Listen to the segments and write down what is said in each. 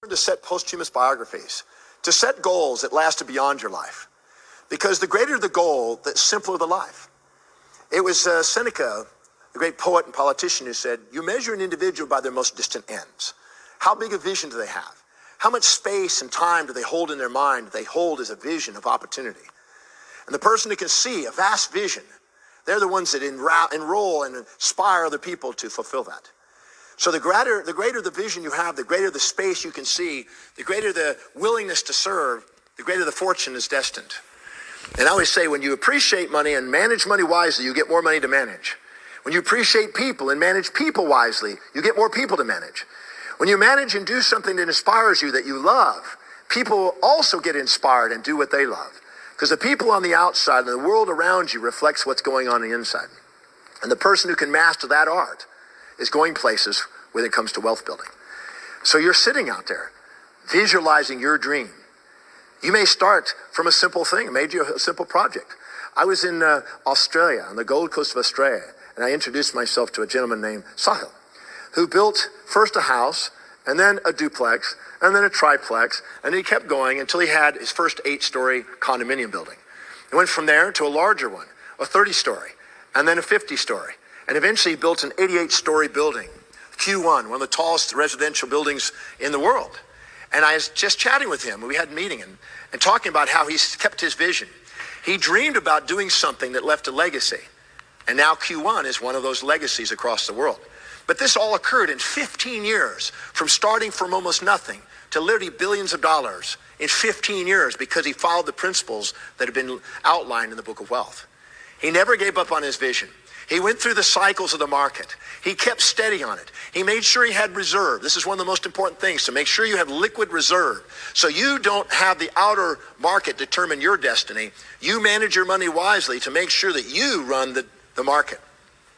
To set posthumous biographies, to set goals that lasted beyond your life. Because the greater the goal, the simpler the life. It was Seneca, the great poet and politician, who said, you measure an individual by their most distant ends. How big a vision do they have? How much space and time do they hold in their mind? They hold as a vision of opportunity. And the person who can see a vast vision, they're the ones that enroll and inspire other people to fulfill that. So the greater the vision you have, the greater the space you can see, the greater the willingness to serve, the greater the fortune is destined. And I always say, when you appreciate money and manage money wisely, you get more money to manage. When you appreciate people and manage people wisely, you get more people to manage. When you manage and do something that inspires you, that you love, people also get inspired and do what they love. Because the people on the outside and the world around you reflects what's going on the inside. And the person who can master that art is going places when it comes to wealth building. So you're sitting out there visualizing your dream. You may start from a simple thing, maybe a simple project. I was in Australia, on the Gold Coast of Australia, and I introduced myself to a gentleman named Sahil, who built first a house, and then a duplex, and then a triplex, and he kept going until he had his first 8-story condominium building. He went from there to a larger one, a 30-story, and then a 50-story. And eventually he built an 88-story building, Q1, one of the tallest residential buildings in the world. And I was just chatting with him. We had a meeting and talking about how he's kept his vision. He dreamed about doing something that left a legacy. And now Q1 is one of those legacies across the world. But this all occurred in 15 years, from starting from almost nothing to literally billions of dollars in 15 years, because he followed the principles that have been outlined in the Book of Wealth. He never gave up on his vision. He went through the cycles of the market. He kept steady on it. He made sure he had reserve. This is one of the most important things, to make sure you have liquid reserve. So you don't have the outer market determine your destiny. You manage your money wisely to make sure that you run the market.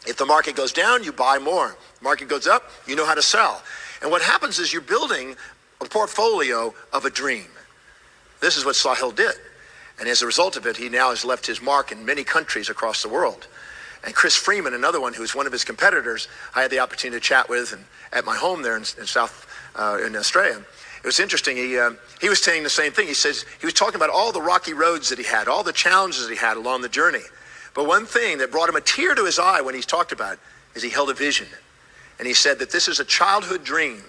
If the market goes down, you buy more. The market goes up, you know how to sell. And what happens is you're building a portfolio of a dream. This is what Sahil did. And as a result of it, he now has left his mark in many countries across the world. And Chris Freeman, another one who's one of his competitors, I had the opportunity to chat with and at my home there in Australia. It was interesting. He was saying the same thing. He says he was talking about all the rocky roads that he had, all the challenges that he had along the journey. But one thing that brought him a tear to his eye when he's talked about it is he held a vision. And he said that this is a childhood dream,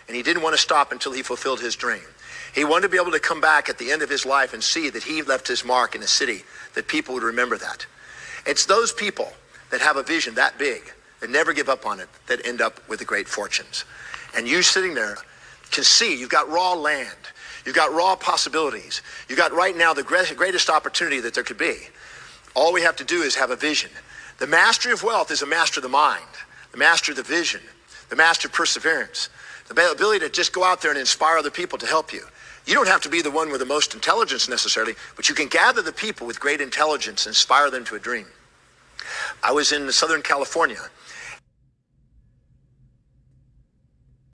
and he didn't want to stop until he fulfilled his dream. He wanted to be able to come back at the end of his life and see that he left his mark in a city, that people would remember that. It's those people that have a vision that big, that never give up on it, that end up with the great fortunes. And you sitting there can see you've got raw land. You've got raw possibilities. You've got right now the greatest opportunity that there could be. All we have to do is have a vision. The mastery of wealth is a master of the mind, the master of the vision, the master of perseverance, the ability to just go out there and inspire other people to help you. You don't have to be the one with the most intelligence necessarily, but you can gather the people with great intelligence and inspire them to a dream. I was in Southern California,